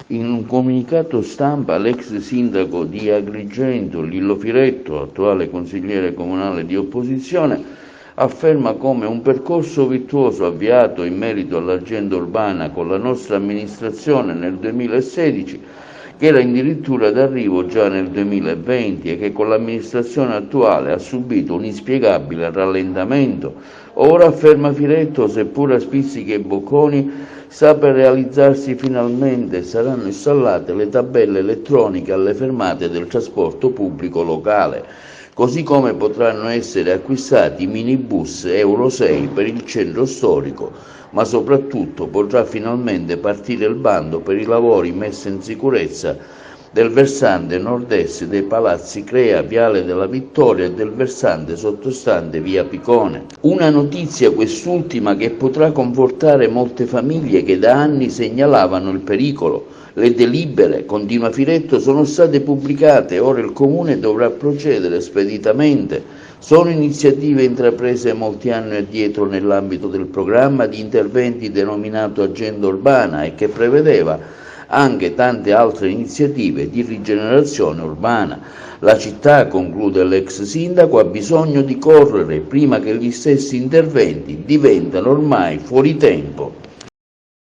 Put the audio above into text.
In un comunicato stampa l'ex sindaco di Agrigento, Lillo Firetto, attuale consigliere comunale di opposizione, afferma come un percorso virtuoso avviato in merito all'agenda urbana con la nostra amministrazione nel 2016, che era addirittura d'arrivo già nel 2020 e che con l'amministrazione attuale ha subito un inspiegabile rallentamento. Ora, afferma Firetto, seppur a spizzichi e bocconi, sta per realizzarsi finalmente, saranno installate le tabelle elettroniche alle fermate del trasporto pubblico locale, così come potranno essere acquistati minibus Euro 6 per il centro storico, ma soprattutto potrà finalmente partire il bando per i lavori messi in sicurezza del versante nord-est dei Palazzi Crea, Viale della Vittoria, e del versante sottostante via Picone. Una notizia quest'ultima che potrà confortare molte famiglie che da anni segnalavano il pericolo. Le delibere, continua Firetto, sono state pubblicate, ora il Comune dovrà procedere speditamente. Sono iniziative intraprese molti anni addietro nell'ambito del programma di interventi denominato Agenda Urbana e che prevedeva anche tante altre iniziative di rigenerazione urbana. La città, conclude l'ex sindaco, ha bisogno di correre prima che gli stessi interventi diventano ormai fuori tempo.